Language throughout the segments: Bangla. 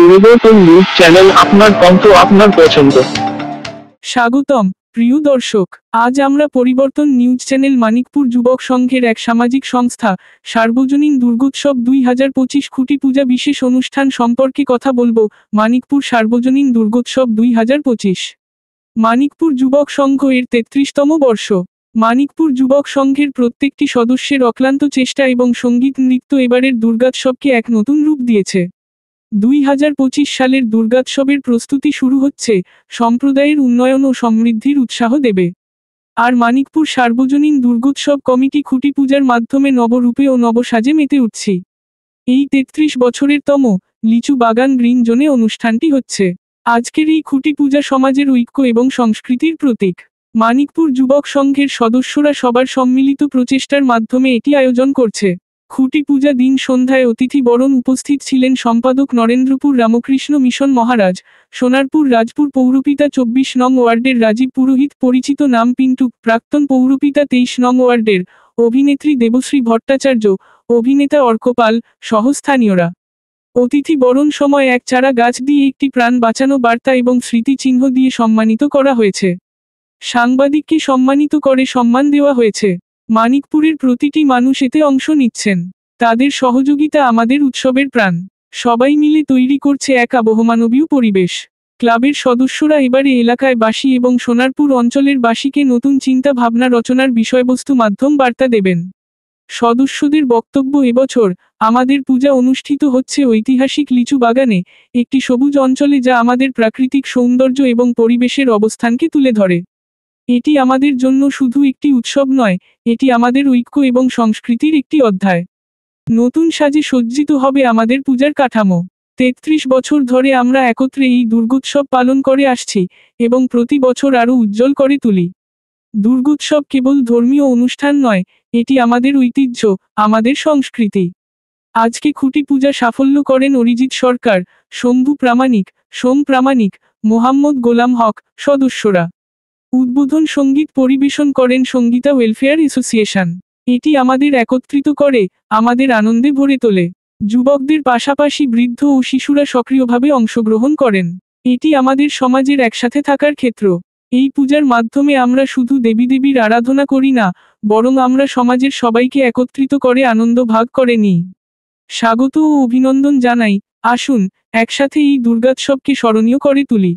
পরিবর্তন নিউজ চ্যানেল, আপনার কণ্ঠ, আপনার পছন্দ। স্বাগতম প্রিয় দর্শক, আজ আমরা পরিবর্তন নিউজ চ্যানেল মানিকপুর যুবক সংঘের এক সামাজিক সংস্থা সার্বজনীন দুর্গোৎসব 2025 খুঁটি পূজা বিশেষ অনুষ্ঠান সম্পর্কে কথা বলবো। মানিকপুর সার্বজনীন দুর্গোৎসব 2025। মানিকপুর যুবক সংঘ এর 33তম বর্ষ। মানিকপুর যুবক সংঘের প্রত্যেকটি সদস্যের অক্লান্ত চেষ্টা এবং সঙ্গীত নৃত্য এবারের দুর্গোৎসবকে এক নতুন রূপ দিয়েছে। 2025 সালের দুর্গোৎসবের প্রস্তুতি শুরু হচ্ছে, সম্প্রদায়ের উন্নয়ন ও সমৃদ্ধির উৎসাহ দেবে। আর মানিকপুর সার্বজনীন দুর্গোৎসব কমিটি খুঁটি পূজার মাধ্যমে নবরূপে ও নবসাজে মেতে উঠছি। এই 33 বছরের তম লিচু বাগান গ্রিন জোনে অনুষ্ঠানটি হচ্ছে। আজকের এই খুঁটি পূজা সমাজের ঐক্য এবং সংস্কৃতির প্রতীক। মানিকপুর যুবক সংঘের সদস্যরা সবার সম্মিলিত প্রচেষ্টার মাধ্যমে এটি আয়োজন করছে। খুঁটি পূজা দিন সন্ধ্যায় অতিথি বরণ উপস্থিত ছিলেন সম্পাদক নরেন্দ্রপুর রামকৃষ্ণ মিশন মহারাজ, সোনারপুর রাজপুর পৌরপিতা 24 নং ওয়ার্ডের রাজীব পুরোহিত, পরিচিত নাম পিন্টু, প্রাক্তন পৌরপিতা 23 নং ওয়ার্ডের, অভিনেত্রী দেবশ্রী ভট্টাচার্য, অভিনেতা অর্কপাল সহ স্থানীয়রা। অতিথি বরণ সময় এক চারা গাছ দিয়ে একটি প্রাণ বাঁচানো বার্তা এবং স্মৃতিচিহ্ন দিয়ে সম্মানিত করা হয়েছে। সাংবাদিককে সম্মানিত করে সম্মান দেওয়া হয়েছে। মানিকপুরের প্রতিটি মানুষ এতে অংশ নিচ্ছেন। তাদের সহযোগিতা আমাদের উৎসবের প্রাণ। সবাই মিলে তৈরি করছে এক আবহমানবীয় পরিবেশ। ক্লাবের সদস্যরা এবারে এলাকায় বাসী এবং সোনারপুর অঞ্চলের বাসীকে নতুন চিন্তা ভাবনা রচনার বিষয়বস্তু মাধ্যম বার্তা দেবেন। সদস্যদের বক্তব্য, এবছর আমাদের পূজা অনুষ্ঠিত হচ্ছে ঐতিহাসিক লিচু বাগানে, একটি সবুজ অঞ্চলে, যা আমাদের প্রাকৃতিক সৌন্দর্য এবং পরিবেশের অবস্থানকে তুলে ধরে। এটি আমাদের জন্য শুধু একটি উৎসব নয়, এটি আমাদের ঐক্য এবং সংস্কৃতির একটি অধ্যায়। নতুন সাজে সজ্জিত হবে আমাদের পূজার কাঠামো। 33 বছর ধরে আমরা একত্রে এই দুর্গোৎসব পালন করে আসছি এবং প্রতি বছর আরও উজ্জ্বল করে তুলি। দুর্গোৎসব কেবল ধর্মীয় অনুষ্ঠান নয়, এটি আমাদের ঐতিহ্য, আমাদের সংস্কৃতি। আজকে খুঁটি পূজা সাফল্য করেন অরিজিৎ সরকার, শম্ভু প্রামাণিক, সোম প্রামাণিক, মোহাম্মদ গোলাম হক সদস্যরা। উদ্বোধন সঙ্গীত পরিবেশন করেন সঙ্গীতা ওয়েলফেয়ার অ্যাসোসিয়েশন। এটি আমাদের একত্রিত করে, আমাদের আনন্দে ভরে তোলে। যুবকদের পাশাপাশি বৃদ্ধ ও শিশুরা সক্রিয়ভাবে অংশগ্রহণ করেন। এটি আমাদের সমাজের একসাথে থাকার ক্ষেত্র। এই পূজার মাধ্যমে আমরা শুধু দেবীদেবীর আরাধনা করি না, বরং আমরা সমাজের সবাইকে একত্রিত করে আনন্দ ভাগ করে নিই। স্বাগত ও অভিনন্দন জানাই। আসুন একসাথে এই দুর্গোৎসবকে স্মরণীয় করে তুলি।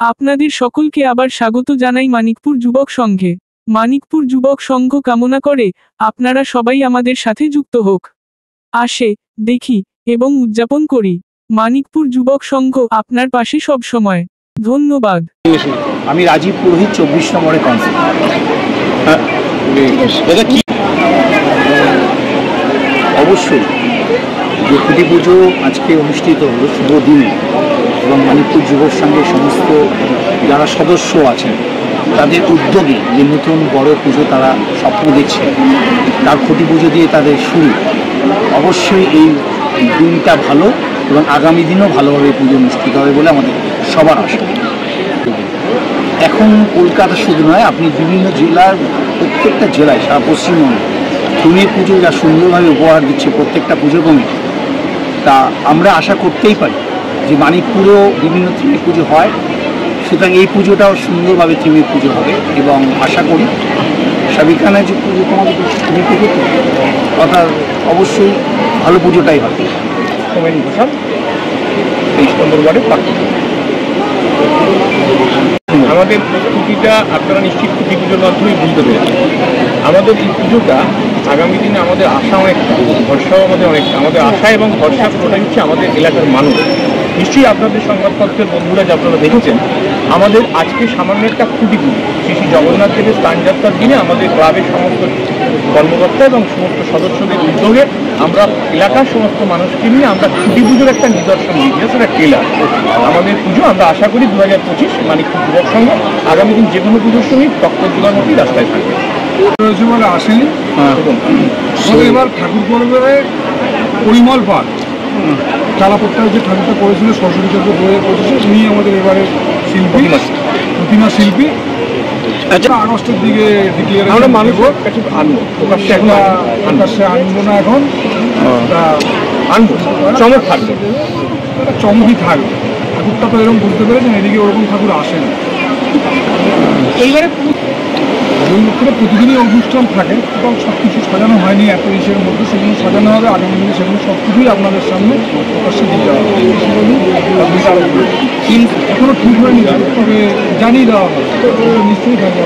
আপনাদের সকলকে আবার স্বাগত জানাই মানিকপুর যুবক সংঘে। মানিকপুর যুবক সংঘ কামনা করে আপনারা সবাই আমাদের সাথে যুক্ত হোক, আসে, দেখি এবং উদযাপন করি। মানিকপুর যুবক সংঘ আপনার পাশে সব সময়। ধন্যবাদ। আমি রাজীব পুরোহিত, 24 নম্বরে কাউন্সিলর। অবশ্যই যে খুঁটি পুজো আজকে অনুষ্ঠিত হলো শুভ দিনে, এবং মানিকপুর যুবক সংঘের সমস্ত যারা সদস্য আছেন তাদের উদ্যোগে যে নতুন বড় পুজো তারা স্বপ্ন দেখছে, তার খুঁটি পুজো দিয়ে তাদের শুরু। অবশ্যই এই দিনটা ভালো এবং আগামী দিনও ভালোভাবে পুজো অনুষ্ঠিত হবে বলে আমাদের সবার আশা। এখন কলকাতা শুধু নয়, আপনি বিভিন্ন জেলার, প্রত্যেকটা জেলায়, সারা পশ্চিমবঙ্গে থিমের পুজো যা সুন্দরভাবে উপহার দিচ্ছে প্রত্যেকটা পুজো কমিটি, তা আমরা আশা করতেই পারি যে মানিকপুরেও বিভিন্ন থিমের পুজো হয়, সুতরাং এই পুজোটাও সুন্দরভাবে থিমের পুজো হবে। এবং আশা করি সাবিকানা যে পুজো, তোমাদের থিমের পুজো অর্থাৎ অবশ্যই ভালো পুজোটাই হবে। সোমেন ঘোষাল, 23 নম্বর ওয়ার্ডে প্রাক্তন। আমাদের প্রস্তুতিটা আপনারা নিশ্চিত খুঁটি পুজোর মাধ্যমেই বুঝতে পেরেছেন। আমাদের এই পুজোটা আগামী দিনে আমাদের আশা অনেকটা, ভরসাও আমাদের অনেকটা। আমাদের আশা এবং ভরসা পুরোটাই হচ্ছে আমাদের এলাকার মানুষ। নিশ্চয়ই আপনাদের সংবাদপত্রের বন্ধুরা যে আপনারা দেখেছেন, আমাদের আজকে সামান্য একটা খুঁটি পুজো, শ্রী জগন্নাথ দেবের স্থানযাত্রার দিনে আমাদের ক্লাবের সমস্ত কর্মকর্তা এবং সমস্ত সদস্যদের উদ্যোগে আমরা এলাকার সমস্ত মানুষকে নিয়ে আমরা খুঁটি পুজোর একটা নিদর্শন দিয়েছি, একটা ট্রেলার। আমাদের পুজো আমরা আশা করি 2025 মানিকপুর যুবক সংঘ আগামী দিন যে কোনো পুজোর সঙ্গে টক্কর দেওয়ার মতোই রাস্তায় থাকবে। আসেনি এবার ঠাকুর পরিবারে পরিমল পাঠ চালাপট্টায় যে ঠাকুরটা করেছিল সরস্বতী চন্দ্র 2025, উনি আমাদের এবারে শিল্পী, প্রতিমা শিল্পী। আগস্টের দিকে আমরা মানুষের কাছে আনবো, প্রকাশ্যে আনবো না, এখন আনবো, চমক থাকবে। একটা চমকই থাকবে। ঠাকুরটা তো এরকম বুঝতে পেরেছেন, এদিকে ওরকম ঠাকুর আসে না। এইবারে জৈনক্ষরে প্রতিদিনই অনুষ্ঠান থাকে, এবং সব কিছু সাজানো হয়নি এত ইসের মধ্যে, সেগুলো সাজানো হবে আগামী দিনে, সেগুলো সব কিছুই আপনাদের সামনে প্রকাশ্যে দিতে হবে। এখনো ঠিক হয়নি, তবে জানিয়ে দেওয়া হবে, নিশ্চয়ই থাকবে।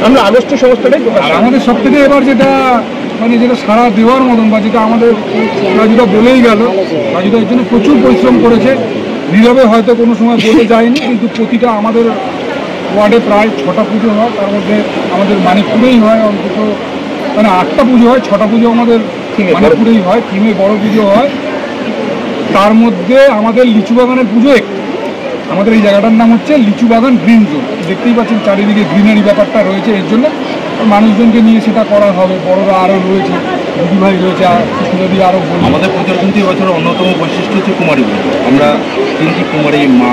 আমরা আগস্টের সংস্থাটাই আর আমাদের সব থেকে এবার যেটা মানে যেটা সারা দেওয়ার মতন, বা যেটা আমাদের রাজুদা বলেই গেল, রাজুদা এর জন্য প্রচুর পরিশ্রম করেছে, নীরবে হয়তো কোনো সময় বলে যায়নি, কিন্তু প্রতিটা আমাদের ওয়ার্ডে প্রায় 6টা পুজো হয়, তার মধ্যে আমাদের মানিকপুরেই হয় অন্তত মানে 8টা পুজো হয়, 6টা পুজো আমাদের মানিকপুরেই হয়, থিমে বড় পুজো হয়। তার মধ্যে আমাদের লিচু বাগানের পুজো একটু, আমাদের এই জায়গাটার নাম হচ্ছে লিচু বাগান গ্রিন জোন, দেখতেই পাচ্ছেন চারিদিকে গ্রিনারি ব্যাপারটা রয়েছে, এর জন্য মানুষজনকে নিয়ে সেটা করা হবে। বড়রা আরও রয়েছে, দিদিভাই রয়েছে, আর যদি আরও বলি। আমাদের পুজোর কিন্তু এবছর অন্যতম বৈশিষ্ট্য হচ্ছে কুমারী পুজো। আমরা 3টি কুমারী মা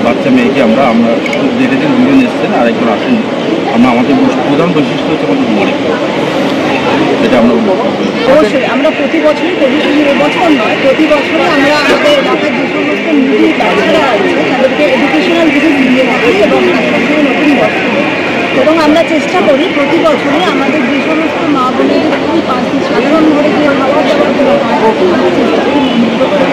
বাচ্চা মেয়েকে আমরা দেখেছেন, 2জন এসছেন আর একজন আসেন। আমাদের প্রধান বৈশিষ্ট্য হচ্ছে আমাদের কুমারী পুজো, যেটা আমরা অবশ্যই আমরা প্রতি বছরই করি, এবছর নয়, প্রতি বছরই আমরা আমাদের এলাকার যে সমস্ত নিজি বাচ্চারা আছে তাদেরকে এডুকেশনাল কিছু দিয়ে থাকি, এবং তাদের নতুন বছর, এবং আমরা চেষ্টা করি প্রতি বছরই আমাদের যে সমস্ত মা বোনেদের খুবই সাধারণ ঘরে যে খাবার দাবার দেওয়া হয়, আমরা চেষ্টা করি নিয়মিত করে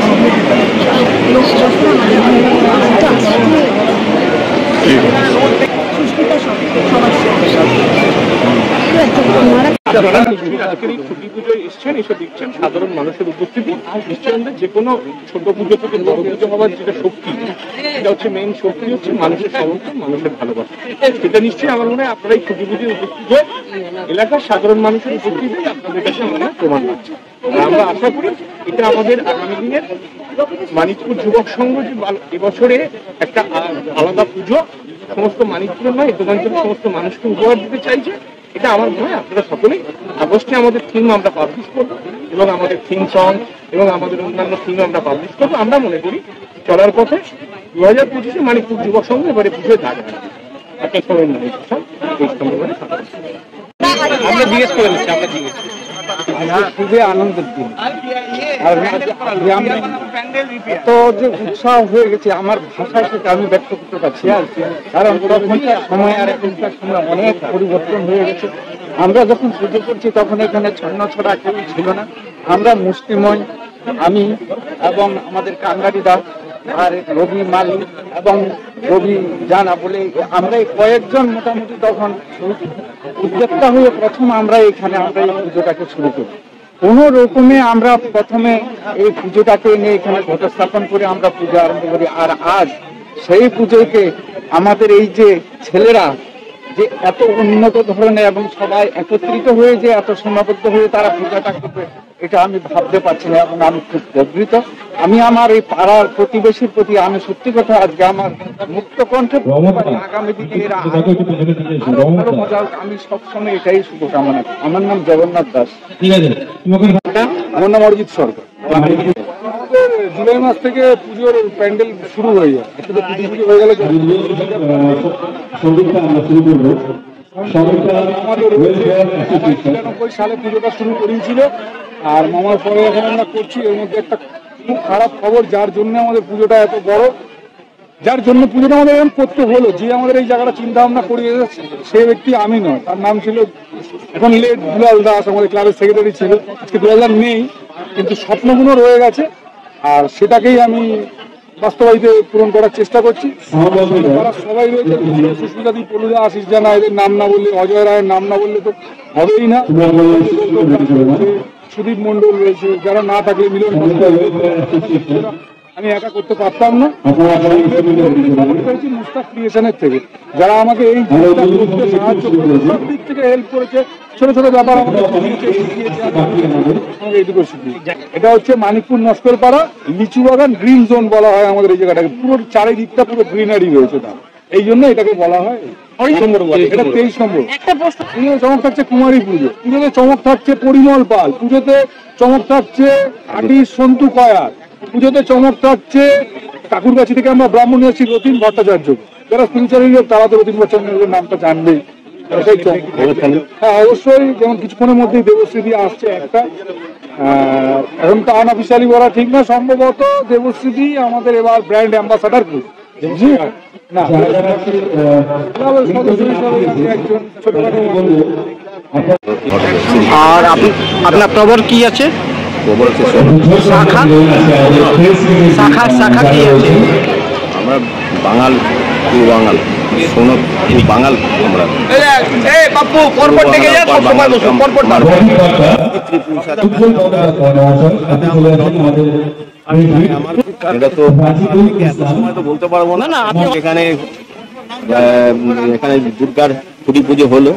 সুস্মিতা সমাজ আজকের এই ছুটি পুজোয় এসছেন, এসে দেখছেন সাধারণ মানুষের উপস্থিতি। নিশ্চয়ই যে কোনো ছোট পুজো থেকে বড় পুজো হওয়ার যেটা শক্তি, এটা হচ্ছে মেইন শক্তি হচ্ছে মানুষের সমর্থন, মানুষের ভালোবাসা। সেটা নিশ্চয়ই আমার মনে হয় আপনারা এই ছুটি পুজোয় উপস্থিত হয়ে এলাকার সাধারণ মানুষের উপস্থিতি আপনাদের কাছে আমরা প্রমাণ পাচ্ছি। আমরা আশা করি এটা আমাদের আগামী দিনের মানিকপুর যুবক সংঘ যে এবছরে একটা আলাদা পুজো সমস্ত মানিকপুরের নয়, দোকানচলের সমস্ত মানুষকে উপহার দিতে চাইছে। এটা আমার মনে হয় আপনারা সকলেই আগস্টে আমাদের থিম আমরা পাবলিশ করবো, এবং আমাদের থিম সং এবং আমাদের অন্যান্য থিম আমরা পাবলিশ করবো। আমরা মনে করি চলার পথে 2025-এ মানিকপুর যুবক সংঘ এবারে পুজোয় দাগ রাখবে। আপনার সবাই মনে আমরা জিজ্ঞেস করে নিচ্ছি, আমরা জিজ্ঞেস খুবই আনন্দের দিন, এত যে উৎসাহ হয়ে গেছে আমার ভাষায় সেটা আমি ব্যক্ত করতে পারছি আর কি। কারণ তখনকার সময় আর এখনকার সময় অনেক পরিবর্তন হয়ে গেছে। আমরা যখন পুজো করছি তখন এখানে ছন্ন ছড়া কেউ ছিল না। আমরা মুষ্টিময়, আমি এবং আমাদের কান্দারিদা আর রবি মালি এবং রবি জানা বলে আমরা এই কয়েকজন মোটামুটি তখন উদ্যোক্তা হয়ে প্রথম আমরা এই পুজোটাকে শুরু করি। কোন রকমে আমরা প্রথমে এই পুজোটাকে এনে এখানে ঘটস্থাপন করে আমরা পুজো আরম্ভ করি। আর আজ সেই পুজোকে আমাদের এই যে ছেলেরা যে এত উন্নত ধরনের এবং সবাই একত্রিত হয়ে যে এত সীমাবদ্ধ হয়ে তারা পূজাটা করবে, এটা আমি ভাবতে পারছি না, এবং আমি খুব গর্বিত। আমি আমার এই পাড়ার প্রতিবেশীর প্রতি আমি সত্যি কথা আজকে আমার মুক্ত কণ্ঠে আগামী দিনে এরা ভালো মজা, আমি সবসময় এটাই শুভকামনা। আমার নাম জগন্নাথ দাস। আমার নাম অরিজিৎ সরকার। জুলাই মাস থেকে পুজোর প্যান্ডেল শুরু হয়ে যায়, পুজো হয়ে গেলে আমাদের 1999 সালে পুজোটা শুরু করিয়েছিল, আর মামার পরে এখন আমরা করছি। এর মধ্যে একটা খুব খারাপ খবর, যার জন্য আমাদের পুজোটা এত বড়, যার জন্য পুজোটা আমাদের এরকম করতে হলো, যে আমাদের এই জায়গাটা চিন্তা ভাবনা করিয়ে সে ব্যক্তি আমি নয়, তার নাম ছিল এখন লেট দুলাল দাস, আমাদের ক্লাবের সেক্রেটারি ছিল। আজকে দুলাল দাস নেই, কিন্তু স্বপ্নগুলো রয়ে গেছে, আর সেটাকেই আমি বাস্তবায়িত পূরণ করার চেষ্টা করছি। তারা সবাই রয়েছে, সুস্মিতাদি, পলুদা, আশিস জানা, এদের নাম না বললে, অজয় রায়ের নাম না বললে তো হবেই না। সুদীপ মন্ডল রয়েছে, যারা না থাকলে মিলন, আমি একা করতে পারতাম না। মুস্তাক ক্রিয়েশনের থেকে যারা আমাকে এই করতে সাহায্য করেছে, সব দিক থেকে হেল্প করেছে, ছোট ছোট ব্যাপার আমাকে এইটুকু শিখিয়েছে। এটা হচ্ছে মানিকপুর নস্করপাড়া লিচু বাগান গ্রিন জোন বলা হয় আমাদের এই জায়গাটাকে। পুরো চারিদিকটা পুরো গ্রিনারি রয়েছে, তার এই জন্য এটাকে বলা হয়। এটা 23 নম্বর। পুজোতে চমক থাকছে কুমারী পুজো, পুজোতে চমক থাকছে পরিমল পাল, পুজোতে চমক থাকছে আটি সন্তু কয়ার, পুজোতে চমক থাকছে ঠাকুরগাছি থেকে আমরা ব্রাহ্মণ এসেছি রতিন ভট্টাচার্য। যারা স্পিরিচুয়ালি লোক তারা তো রতিন ভট্টাচার্যের নামটা জানবেই। হ্যাঁ অবশ্যই, যেমন কিছুক্ষণের মধ্যেই দেবশ্রী দিয়ে আসছে একটা, এখন তো আনঅফিসিয়ালি বলা ঠিক না, সম্ভবত দেবশ্রী আমাদের এবার ব্র্যান্ড অ্যাম্বাসাডার কি না ক্লাবের সদস্য হিসাবে একজন ছোটখাটো বন্ধু। আর আপনার প্রবর কি আছে? শাখা শাখা শাখা কি আছে? আমরা বাঙাল পুরো বাঙাল শোনো বাঙাল আমরা এটা তো এত সময় তো বলতে পারবো না। এখানে এখানে দুর্গার খুঁটি পুজো হলো,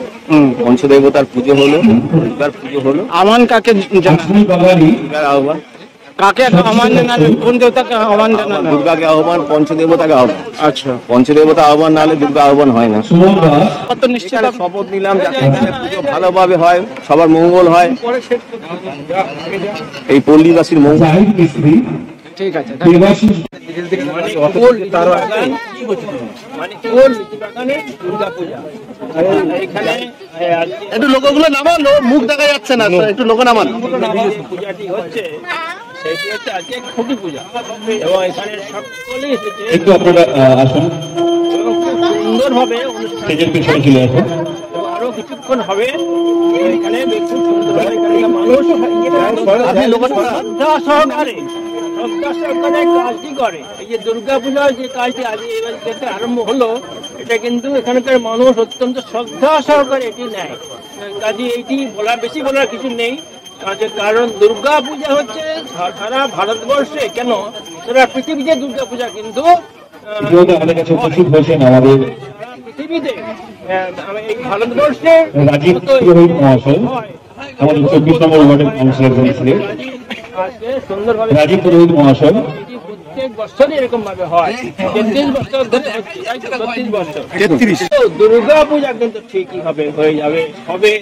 পঞ্চদেবতার পুজো হলো, দুর্গার পুজো হলো। আমান কাকে দুর্গার আহ্বান কাকে আহ্বান জানাবেন? কোন দেবতাকে আহ্বান জানাবেন? দুর্গাকে আহ্বান, পঞ্চদেবতাকে আহ্বান। আচ্ছা, পঞ্চদেবতা আহ্বান না হলে দুর্গা আহ্বান হয় না। তো নিশ্চিত শপথ নিলাম যাতে এখানে পুজো ভালোভাবে হয়, সবার মঙ্গল হয়, এই পল্লীবাসীর মঙ্গল। ঠিক আছে। একটু লোকগুলো নামান, মুখ দেখা যাচ্ছে না, একটু লোক নামান। পূজাটি হচ্ছে সেটি হচ্ছে আজকে খুঁটি পূজা এবং এখানে সকলেই এসেছে একটু আপনারা আসুন, সুন্দরভাবে অনুষ্ঠান আরো কিছুক্ষণ হবে। এখানে খুব সুন্দরভাবে মানুষ শ্রদ্ধা সহকারে কাজটি করে। এই যে দুর্গা পূজার যে কাজটি আজ এবার আরম্ভ হলো, এটা কিন্তু এখানকার মানুষ অত্যন্ত শ্রদ্ধা সহকারে এটি নেয়। কাজে এইটি বেশি বলার কিছু নেই, কারণ দুর্গা পূজা হচ্ছে সারা ভারতবর্ষে কেন সারা পৃথিবীতে দুর্গা পূজা কিন্তু আমাদের কাছে উপস্থিত হয়েছেন আমাদের পৃথিবীতে এই ভারতবর্ষে রাজীব পুরোহিত মহাশয়, আমাদের 24 নম্বর ওয়ার্ডের কাউন্সিলর ছিলেন রাজীব পুরোহিত মহাশয়। প্রত্যেক বছরই এরকম ভাবে হয়, 33 বছর ধরে হচ্ছে, 33 বছর। দুর্গা পূজা কিন্তু ঠিকই হবে, হয়ে যাবে, হবে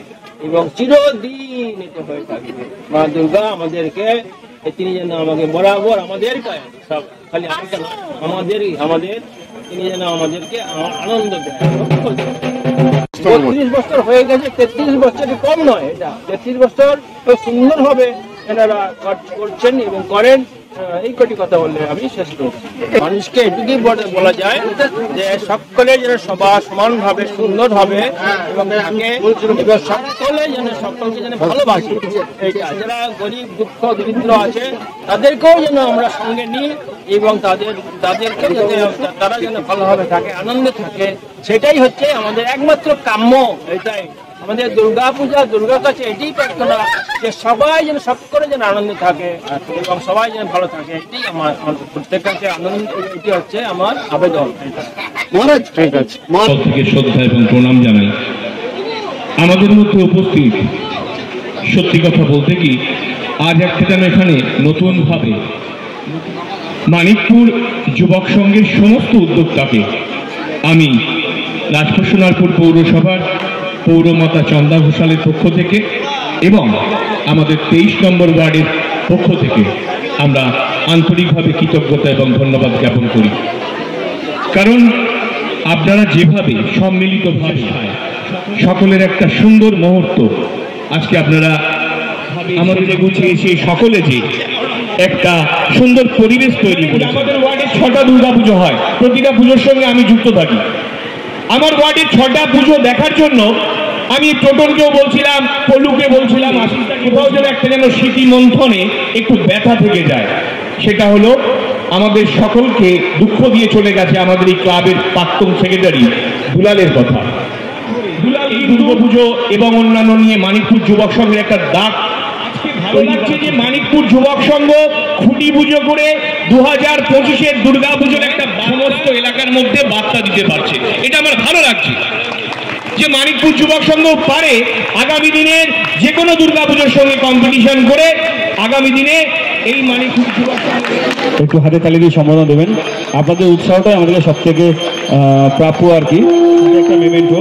এবং চিরদিন এটা হয়ে থাকবে। মা দুর্গা আমাদেরকে তিনি যেন আমাকে বরাবর আমাদের সব খালি আমাদের তিনি যেন আমাদেরকে আনন্দ দেয়। 32 বছর হয়ে গেছে, 33 বছর কম নয়, এটা 33 বছর সুন্দর ভাবে এনারা করছেন এবং করেন। এই কটি কথা বললে আমি শেষ করছি। মানুষকে এটুকুই বলা যায় যে সকলে যেন সবার সমানভাবে সুন্দর হবে এবং থাকে এবং সকলে যেন সকলকে যেন ভালোবাসে। এইটা যারা গরিব দুঃখ দরিদ্র আছে তাদেরকেও যেন আমরা সঙ্গে নিই এবং তাদেরকে যাতে তারা যেন ভালোভাবে থাকে, আনন্দে থাকে, সেটাই হচ্ছে আমাদের একমাত্র কাম্য। এটাই আমাদের দুর্গা পূজা, দুর্গার কাছে এটাই প্রার্থনা যে সবাই যেন সকলে যেন আনন্দে থাকে এবং সবাই যেন ভালো থাকে। এটাই আমার প্রত্যেক কাছে আনন্দ, এটি হচ্ছে আমার আবেদন। ঠিক আছে, থেকে শ্রদ্ধা এবং প্রণাম জানাই। আমাদের মধ্যে উপস্থিত, সত্যি কথা বলতে কি আজ একটা যেন এখানে নতুনভাবে মানিকপুর যুবক সংঘের সমস্ত উদ্যোক্তাকে আমি রাজকৃষ্ণনাথপুর পৌরসভার পৌরমাতা চন্দা ঘোষালের পক্ষ থেকে এবং আমাদের 23 নম্বর ওয়ার্ডের পক্ষ থেকে আমরা আন্তরিকভাবে কৃতজ্ঞতা এবং ধন্যবাদ জ্ঞাপন করি। কারণ আপনারা যেভাবে সম্মিলিতভাবে সকলের একটা সুন্দর মুহূর্ত আজকে আপনারা আমাদের গুছিয়েছে, সকলে যে একটা সুন্দর পরিবেশ তৈরি করে। আমাদের ওয়ার্ডে 6টা দুর্গা পুজো হয়, প্রতিটা পুজোর সঙ্গে আমি যুক্ত থাকি। আমার ওয়ার্ডে 6টা পুজো দেখার জন্য আমি টোটনকেও বলছিলাম, পলুকে বলছিলাম, আশিসটা কোথাও যেন একটা যেন স্মৃতি মন্থনে একটু ব্যথা থেকে যায়। সেটা হলো আমাদের সকলকে দুঃখ দিয়ে চলে গেছে আমাদের এই ক্লাবের প্রাক্তন সেক্রেটারি দুলালের কথা। দুলাল এই দুর্গাপুজো এবং অন্যান্য নিয়ে মানিকপুর যুবক সংঘের একটা দাগ। ভালো লাগছে যে মানিকপুর যুবক সংঘ খুঁটি পুজো করে 2025-এর দুর্গা পুজোর একটা সমস্ত এলাকার মধ্যে বার্তা দিতে পারছে। এটা আমার ভালো লাগছে যে মানিকপুর যুবক সংঘ পারে আগামী দিনের যে কোনো দুর্গা পুজোর সঙ্গে কম্পিটিশন করে আগামী দিনে এই মানিকপুর যুবক সংঘ একটু হাতে তালি দিয়ে সম্বোধন দেবেন। আপনাদের উৎসাহটাই আমাদের সব থেকে প্রাপ্য আর কি, একটা মেমেন্টো।